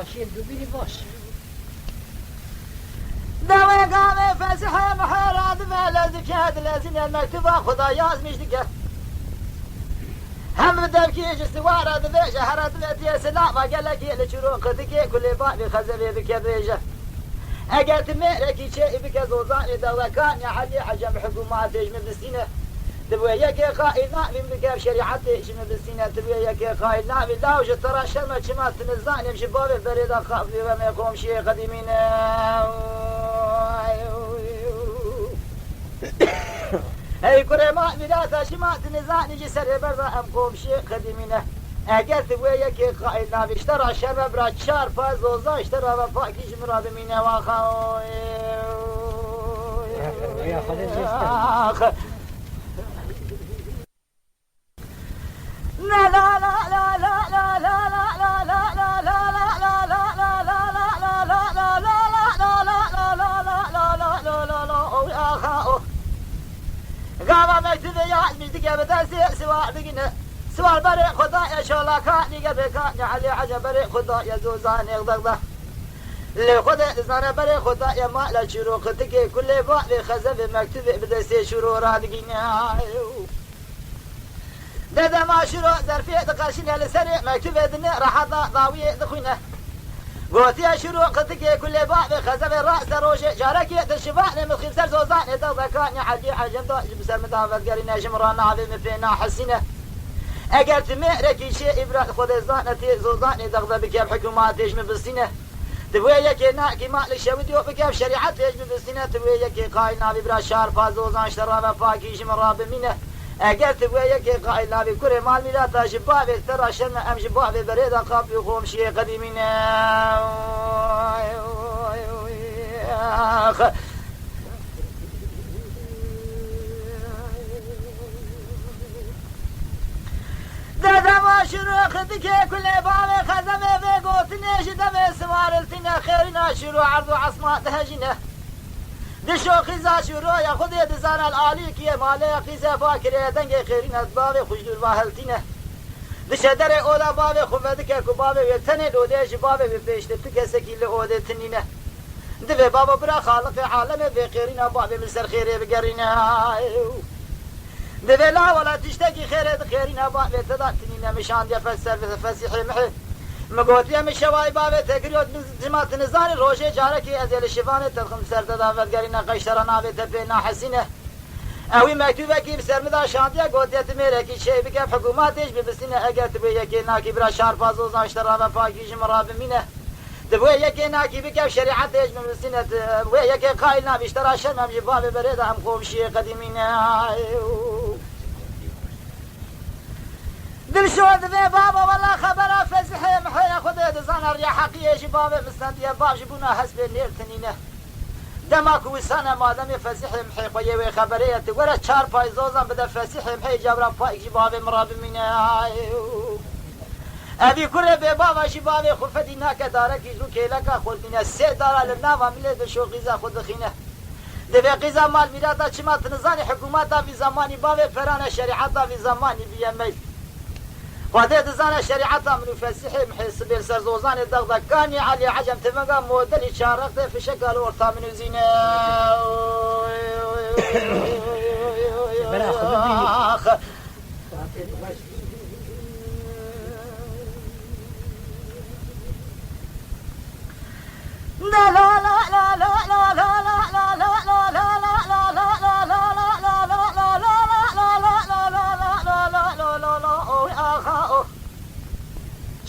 باشی دوبینی باش دوای قامه فسحه محراد مالزك هذا الذين المكتوب خدا يازمش دقه هم بدبكي استوار هذا شهرات التي سلام قال لك اللي شروقتك كل باب خزبي بك بيجه اجت مالك شيء بك زوزاني دوله كان يا حلي حجم حكومات من السنه تبويك قائلنا من بك شريعه من السنه تبويك قائلنا بالله وش ترى شمه شمات نزان يمشي باب بريد خاف وما يقوم شيء قديمين هی کره ما میراث شما تنزانی جسر برد ام قوم شیخ قدیمینه اگر تبوی یکی قائل نابشتر شب برا چار پاز وزا اشتر و پاکیش مراد مینه واخا یا خالد لا لا لا لا لا لا لا لا لا لا لا لا قام مكتب يا مجدك بدرسي سوار بقنا سوار بري خدا يا شولا كاني قبل علي عجب بري خدا يا زوزان يغضغضه اللي خدا زان بري خدا يا ما لا شروقتك كل باقي خزف مكتوب بدرسي شرورا بقنا دادا ما شروع ظرفيه تقاشين لسري مكتوب دنيا راح ضاويه دخوينه قوتي شروقتك كل باقي خزف الراس روشه جارك تشفعني من خمسة زوزان يتذكرني حدي حجم بسر مدافع قرينا جمران عظيم فينا حسينه اقلت مهرك شيء ابرا خذ زانتي زوزان يدغض بك بحكومات يجم بالسنه تبويك ناكي مال الشودي وبك شريعه يجم بالسنه تبويك قايلنا ببرا شار فازوزان شراب فاكي جمراب منه اقلت تبويك قايلنا بكره مال ميلاد شباب ترى شن ام شباب بريد قاب يقوم شيء قديمين دادا ما شروقتك كل باب خزمه بقوتني شدم سوارلتنا خيرنا شروع عرض عصمات هجنه دشو خزا شروع يا خذ يدزان الاليك يا مالي خزا فاكر دنگ خيرنا باب خجدور واهلتنا دشدر اولا باب خفدك كباب يتني دودش باب بفيشتك سكيل اودتنينه دبي بابا برا خالق عالم بخيرنا باب مصر خير بقرينا دبي لا ولا تشتكي خيرنا باب تداتنينا مشان يفسر فسيح محي مقوتي مش شواي باب تقريود جماعه نزار روشه جاركي ازل شفانه تخم سر تدافت قرينا قشرنا بتبينا حسينه اوی مکتوبه کی بسر مدا شانتیا گوتیت میره کی شی بک حکومتش ببسینه اگر تو یکی ناکی برا شهر فازوز اشترا و پاکیش مراب مینه دبو یکی ناکی بک شریعتش ببسینه و یکی قائل نبی اشترا شرم جباب برید هم خوب شی قدیمینه دل شود به بابا والله خبر فزح محیا خود دزان ریا حقیه جباب مستندیه باب جبونا حسب نيرتنينه دماغ وسانه مادام فسيح محي قوي خبريه ولا چار پای زوزان بده فسيح محي جبران پای جباب مراب منه ابي كره به بابا جباب خفدي ناك دارك جو كيلك خلدنا سي دار لنا وعمل ده شو غذا خد خينه ده غذا مال ميراث چما تنزاني حكومات في زماني باب فرانه شريعه في زماني بيمي وهذا دزانه شريعه من فسيح محي سبيل سرزوزان دغدغ كان علي عجم تمغا مودل شارقته في شكل ورطه من زينه لا لا لا لا لا لا لا لا لا لا لا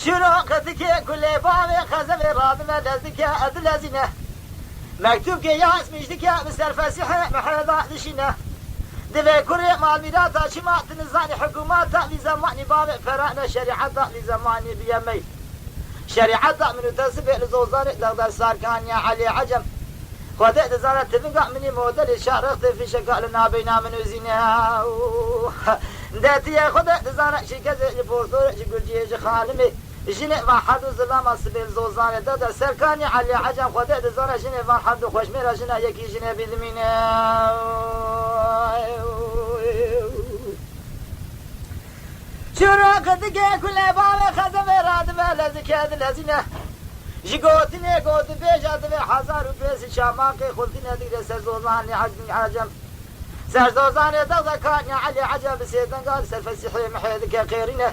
شروقتك كل باب خزف رادنا لزك أدلزنا مكتوب يا اسمك مستر فسيح محرضة دشنا دبي كل مال ميراث شما تنزاني حكومات في زمان باب فرعنا شريعة في زمان بيمي شريعة من تسبع لزوزان دغدغ صار كان يا علي عجم خذت زارت تبقى مني مودل شارقت في شكلنا بينا من زينها داتي خذت زارت شكل البوصور يقول جيج خالمي جنة واحد وزلام أصبح زوزان دادا سركاني علي عجم خذت زارت جنة واحد وخشمير جنة يكي جنة بالمينا شروقتك كل باب خزم راد لزكاد لزنا جگوتنه گوت بیجا دوی 1000 پیس شاماقی خلطنه دیگه سرزوزانی عجم سرزوزانی دکانی علی عجب سیدن قال سرفسیحی محید که قیرینه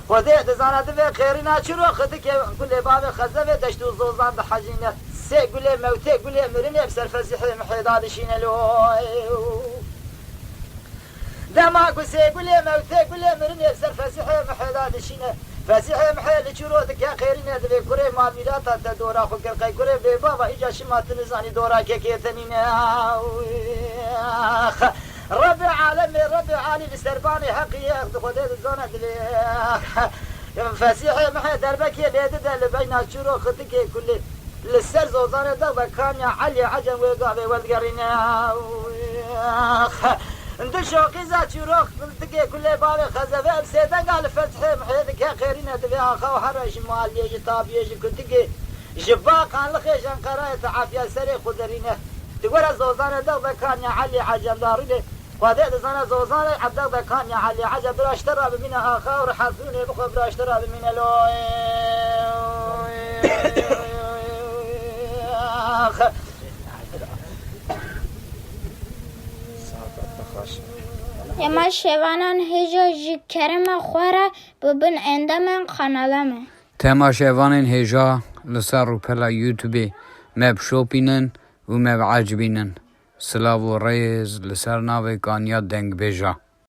خودت دزانه دوی قیرینه چرو خودی که کل باب خزوه دشتو زوزان ده حجینه سی گله موته گله مرینه بسرفسیحی محید آدشینه لو دما سی گله موته گله مرینه بسرفسیحی محید آدشینه فسیحی محید چرو دکه قیرینه دوی کره مامیراتا تا دورا خود کرقی کره بی بابا ایجا شما تنزانی دورا که کتنینه رب العالمين السرباني حقي خديت الزونة فسيحي محي دربكي ليدد اللي بين الشروق خدكي كل للسر زوزانة دغبا كان علي عجم ويقابي والقرينا ندل شوقي ذات شروق خدكي كل بابي خزفة بسيدان قال فتحي محي ذكي خيرين دبيها خو حرش مال يجي طاب يجي كنتكي جباق عن لخيشان قراية عافية سري خدرينه تقول زوزانة دغبا كان علي عجم دارينه وهذا زنا زوزان عبد كان يا علي عجب بلا اشترى بمنها اخر حزوني بخو بلا اشترى بمن لو اما شوانان هجا جی کرم خوره ببین اندام قنالمه تما شوانان هجا لسر رو پلا یوتیوبی مب شوپینن و مب عجبینن سلاو و ریز لسر ناوی کانیا دنگ بیجا